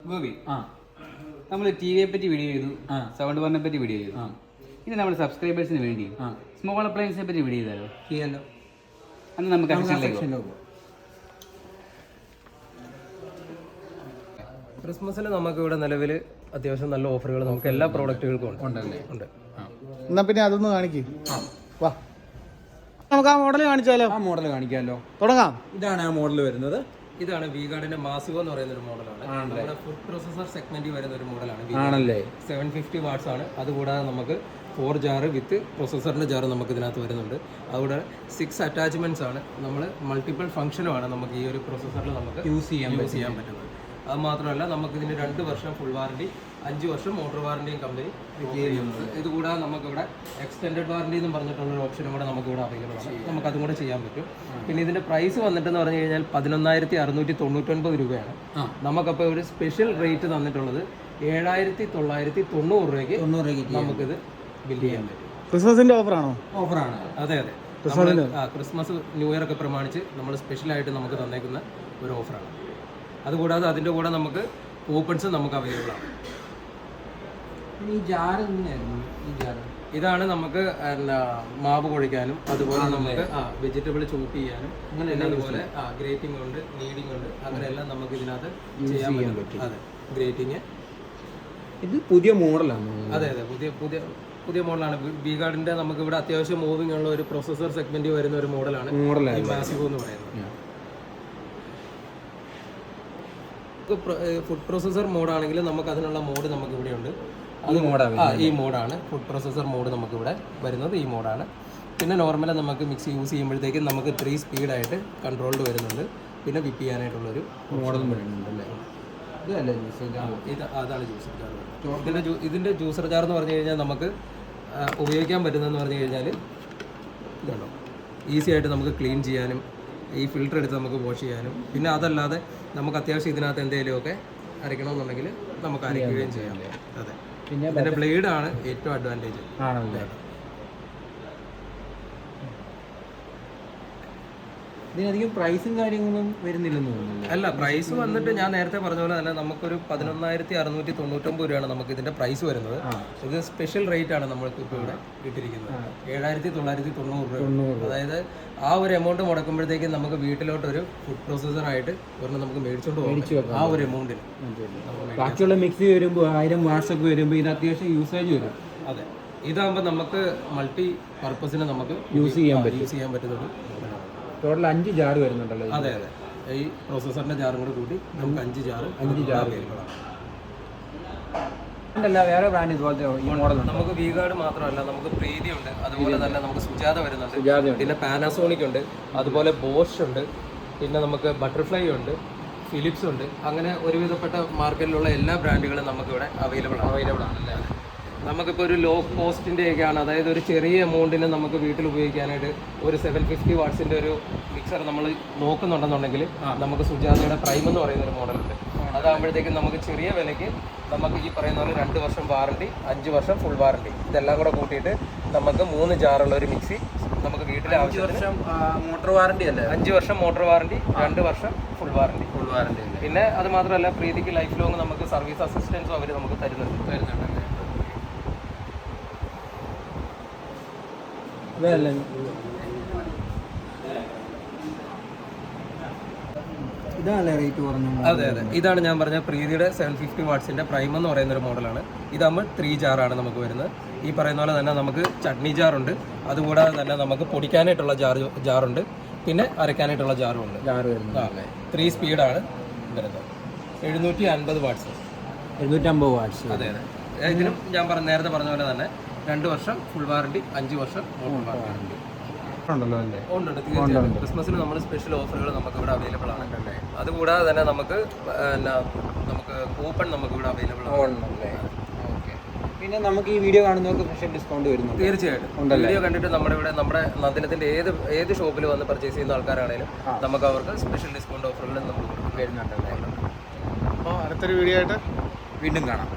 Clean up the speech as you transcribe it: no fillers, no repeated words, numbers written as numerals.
ഗോപി നമ്മൾ ടി വിയെ പറ്റി വീഡിയോ ചെയ്തു, സൗണ്ട് ബാറിനെ പറ്റി വീഡിയോ ചെയ്തു. ഇനി നമ്മുടെ സബ്സ്ക്രൈബേഴ്സിന് വേണ്ടി സ്മോൾ അപ്ലയൻസിനെ പറ്റി വീഡിയോ ചെയ്താലോ? ചെയ്യാലോ. അന്ന് നമുക്ക് ക്രിസ്മസിന് നമുക്ക് ഇവിടെ നിലവിൽ അത്യാവശ്യം നല്ല ഓഫറുകൾ നമുക്ക് എല്ലാ പ്രോഡക്റ്റുകൾക്കും ഉണ്ട്. എന്നാ പിന്നെ അതൊന്ന് കാണിക്കും. വാ, നമുക്ക് ആ മോഡൽ കാണിച്ചാലോ? ആ മോഡൽ കാണിക്കാമല്ലോ. തുടങ്ങാം. ഇതാണ് ആ മോഡൽ വരുന്നത്. ഇതാണ് വീഗാർഡിന്റെ മാസിവോ എന്ന് പറയുന്ന ഒരു മോഡലാണ്. നമ്മുടെ ഫുഡ് പ്രോസസർ സെഗ്മെന്റിൽ വരുന്ന ഒരു മോഡലാണ്. 750 വാട്ട്സ് ആണ്. അതുകൂടാതെ നമുക്ക് 4 ജാർ വിത്ത് പ്രൊസസറിന്റെ ജാർ നമുക്ക് ഇതിനകത്ത് വരുന്നുണ്ട്. അതുകൂടെ 6 അറ്റാച്ച്മെന്റ്സ് ആണ്. നമ്മൾ മൾട്ടിപ്പിൾ ഫംഗ്ഷനുമാണ് നമുക്ക് ഈ ഒരു പ്രൊസസറിൽ നമുക്ക് യൂസ് ചെയ്യാൻ പറ്റുന്നത്. അത് മാത്രമല്ല നമുക്ക് ഇതിന് 2 വർഷം ഫുൾ വാറണ്ടി, 5 വർഷം മോട്ടോർ വാറണ്ടിയും കമ്പനി ചെയ്യുന്നത്. ഇതുകൂടാതെ നമുക്കിവിടെ എക്സ്റ്റെൻഡഡ് വാറണ്ടി എന്ന് പറഞ്ഞിട്ടുള്ള ഒരു ഓപ്ഷനും കൂടെ നമുക്കിവിടെ അവൈലബിൾ ആണ്. നമുക്ക് അതും കൂടെ ചെയ്യാൻ പറ്റും. പിന്നെ ഇതിന്റെ പ്രൈസ് വന്നിട്ടെന്ന് പറഞ്ഞു കഴിഞ്ഞാൽ 11,699 രൂപയാണ്. നമുക്കപ്പോൾ ഒരു സ്പെഷ്യൽ റേറ്റ് തന്നിട്ടുള്ളത് 7,990 രൂപയ്ക്ക് നമുക്കിത് ബില്ല് ചെയ്യാൻ പറ്റും. ക്രിസ്മസിന്റെ ഓഫറാണോ? ഓഫറാണ്. അതെ. ക്രിസ്മസ് ന്യൂ ഇയർ ഒക്കെ പ്രമാണിച്ച് നമ്മൾ സ്പെഷ്യലായിട്ട് നമുക്ക് തന്നേക്കുന്ന ഒരു ഓഫറാണ്. അതുകൂടാതെ അതിൻ്റെ കൂടെ നമുക്ക് കൂപ്പൺസ് നമുക്ക് അവൈലബിൾ ആണ്. ഈ ജാർ എങ്ങനെയായിരുന്നു? ഈ ജാർ ഇതാണ് നമുക്ക് മാവ് കുഴിക്കാനും അതുപോലെ നമുക്ക് വെജിറ്റബിൾ ചോപ്പ് ചെയ്യാനും അതുപോലെ ഗ്രേറ്റിംഗ് ഉണ്ട്, നീഡിങ് ഉണ്ട്, അങ്ങനെയെല്ലാം നമുക്ക് ഇതിനകത്ത് ചെയ്യാൻ പറ്റും. അതെ, ഗ്രേറ്റിങ്. ഇത് പുതിയ മോഡലാണ്. അതെ, പുതിയ മോഡലാണ്. വീഗാർഡിന്റെ നമുക്ക് ഇവിടെ അത്യാവശ്യം മൂവിംഗ് ഉള്ള ഒരു പ്രൊസസർ സെഗ്മെന്റ് വരുന്ന ഒരു മോഡലാണ് ഈ മാസിവോ എന്ന് പറയുന്നത്. ഫുഡ് പ്രോസസർ മോഡാണെങ്കിൽ നമുക്ക് അതിനുള്ള മോഡ് നമുക്ക് ഇവിടെ ഉണ്ട്. ഈ മോഡാണ് ഫുഡ് പ്രോസസർ മോഡ് നമുക്ക് ഇവിടെ വരുന്നത്. ഈ മോഡാണ്. പിന്നെ നോർമലി നമുക്ക് മിക്സി യൂസ് ചെയ്യുമ്പോഴത്തേക്കും നമുക്ക് 3 സ്പീഡായിട്ട് കൺട്രോൾഡ് വരുന്നുണ്ട്. പിന്നെ വിപ്പ് ചെയ്യാനായിട്ടുള്ളൊരു മോഡൽ വരുന്നുണ്ട് അല്ലേ? അതാണ് ജ്യൂസർ ജാർ. ഇതിൻ്റെ ജ്യൂസർ ജാർ എന്ന് പറഞ്ഞു കഴിഞ്ഞാൽ നമുക്ക് ഉപയോഗിക്കാൻ പറ്റുന്നതെന്ന് പറഞ്ഞു കഴിഞ്ഞാൽ ഇതാണോ, ഈസി ആയിട്ട് നമുക്ക് ക്ലീൻ ചെയ്യാനും ഈ ഫിൽറ്റർ എടുത്ത് നമുക്ക് വാഷ് ചെയ്യാനും, പിന്നെ അതല്ലാതെ നമുക്ക് അത്യാവശ്യം ഇതിനകത്ത് എന്തെങ്കിലുമൊക്കെ അരയ്ക്കണമെന്നുണ്ടെങ്കിൽ നമുക്ക് അരയ്ക്കുകയും ചെയ്യാം. അതെ, പിന്നെ ഇതിൻ്റെ ബ്ലേഡാണ് ഏറ്റവും അഡ്വാൻറ്റേജ്. ആണല്ലേ? ഇതിനധികം പ്രൈസും കാര്യങ്ങളും വരുന്നില്ലെന്ന് തോന്നുന്നു. അല്ല, പ്രൈസ് വന്നിട്ട് ഞാൻ നേരത്തെ പറഞ്ഞ പോലെ തന്നെ നമുക്കൊരു 11,699 രൂപയാണ് നമുക്ക് ഇതിന്റെ പ്രൈസ് വരുന്നത്. ഇത് സ്പെഷ്യൽ റേറ്റ് ആണ് നമ്മൾക്ക് ഇപ്പോൾ ഇവിടെ ഇട്ടിരിക്കുന്നത്. 7,990 രൂപ. അതായത് ആ ഒരു എമൗണ്ട് മുടക്കുമ്പോഴത്തേക്കും നമുക്ക് വീട്ടിലോട്ടൊരു ഫുഡ് പ്രോസസർ ആയിട്ട് ഒരെണ്ണം നമുക്ക് മേടിച്ചോണ്ട് പോകാം. ആ ഒരു എമൗണ്ടിന് ബാക്കിയുള്ള മിക്സി വരുമ്പോൾ 1000 വാട്ട്സൊക്കെ വരുമ്പോൾ ഇത് അത്യാവശ്യം യൂസേജ് വരും. അതെ, ഇതാകുമ്പോൾ നമുക്ക് മൾട്ടി പർപ്പസിന് നമുക്ക് യൂസ് ചെയ്യാൻ പറ്റുന്നത്. ടോട്ടൽ 5 ജാർ വരുന്നുണ്ടല്ലോ. അതെ, ഈ പ്രോസസറിന്റെ ജാറും കൂടെ കൂട്ടി നമുക്ക് 5 ജാർ വേറെ ബ്രാൻഡ് ഇതുപോലത്തെ ഈ മോഡൽ നമുക്ക് വീഗാർഡ് മാത്രമല്ല, നമുക്ക് പ്രീതി ഉണ്ട്, അതുപോലെ തന്നെ നമുക്ക് സുജാത വരുന്നുണ്ട്, പിന്നെ പാനാസോണിക് ഉണ്ട്, അതുപോലെ ബോഷ് ഉണ്ട്, പിന്നെ നമുക്ക് ബട്ടർഫ്ലൈ ഉണ്ട്, ഫിലിപ്സ് ഉണ്ട്. അങ്ങനെ ഒരുവിധപ്പെട്ട മാർക്കറ്റിലുള്ള എല്ലാ ബ്രാൻഡുകളും നമുക്കിവിടെ അവൈലബിൾ ആണല്ലേ? നമുക്കിപ്പോൾ ഒരു ലോ കോസ്റ്റിൻ്റെ ഒക്കെയാണ്, അതായത് ഒരു ചെറിയ എമൗണ്ടിന് നമുക്ക് വീട്ടിൽ ഉപയോഗിക്കാനായിട്ട് ഒരു 750 വാട്ട്സിൻ്റെ ഒരു മിക്സർ നമ്മൾ നോക്കുന്നുണ്ടെന്നുണ്ടെങ്കിൽ നമുക്ക് സുജാതയുടെ പ്രൈം എന്ന് പറയുന്ന ഒരു മോഡലുണ്ട്. അതാകുമ്പോഴത്തേക്കും നമുക്ക് ചെറിയ വിലയ്ക്ക് നമുക്ക് ഈ പറയുന്ന പോലെ 2 വർഷം വാറണ്ടി, 5 വർഷം ഫുൾ വാറണ്ടി, ഇതെല്ലാം കൂടെ കൂട്ടിയിട്ട് നമുക്ക് 3 ജാറുള്ള ഒരു മിക്സി നമുക്ക് വീട്ടിലെ ആവശ്യത്തിന്. മോട്ടോർ വാറണ്ടി അല്ലേ? 5 വർഷം മോട്ടോർ വാറണ്ടി, 2 വർഷം ഫുൾ വാറണ്ടി. പിന്നെ അത് മാത്രമല്ല, പ്രീതിക്ക് ലൈഫ് ലോങ് നമുക്ക് സർവീസ് അസിസ്റ്റൻസും അവർ നമുക്ക് തരുന്നുണ്ട്. ഇതാണ് റേറ്റ് കുറഞ്ഞ. അതെ, ഇതാണ് ഞാൻ പറഞ്ഞ പ്രീതിയുടെ 750 വാട്ട്സിന്റെ പ്രൈം എന്ന് പറയുന്ന ഒരു മോഡലാണ്. ഇതാകുമ്പോൾ 3 ജാറാണ് നമുക്ക് വരുന്നത്. ഈ പറയുന്ന പോലെ തന്നെ നമുക്ക് ചട്നി ജാറുണ്ട്, അതുകൂടാതെ തന്നെ നമുക്ക് പൊടിക്കാനായിട്ടുള്ള ജാറുണ്ട്, പിന്നെ അരയ്ക്കാനായിട്ടുള്ള ജാറും ഉണ്ട്. 3 സ്പീഡാണ് വരുന്നത്. 750 വാട്ട്സ്. 750 വാട്ട്സ്. അതെ, ഇതിനും ഞാൻ നേരത്തെ പറഞ്ഞ പോലെ തന്നെ 2 വർഷം ഫുൾ വാറണ്ടി, 5 വർഷം മോട്ടോർ വാറണ്ടി ഉണ്ടല്ലോ അല്ലേ? ഉണ്ട്, തീർച്ചയായിട്ടും. ക്രിസ്മസിന് നമ്മൾ സ്പെഷ്യൽ ഓഫറുകൾ നമുക്ക് ഇവിടെ അവൈലബിൾ ആണ്. അതുകൂടാതെ തന്നെ നമുക്ക് കൂപ്പൺ നമുക്ക് ഇവിടെ അവൈലബിൾ ആണ്. പിന്നെ നമുക്ക് ഈ വീഡിയോ കാണുന്നവർക്ക് സ്പെഷ്യൽ ഡിസ്കൗണ്ട് വരുന്നു. തീർച്ചയായിട്ടും. വീഡിയോ കണ്ടിട്ട് നമ്മുടെ നന്ദിനത്തിന്റെ ഏത് ഷോപ്പിൽ വന്ന് പർച്ചേസ് ചെയ്യുന്ന ആൾക്കാരാണെങ്കിലും നമുക്ക് അവർക്ക് സ്പെഷ്യൽ ഡിസ്കൗണ്ട് ഓഫറുകൾ നമുക്ക് വരുന്നുണ്ടല്ലേ? അപ്പോൾ അടുത്തൊരു വീഡിയോ ആയിട്ട് വീണ്ടും കാണാം.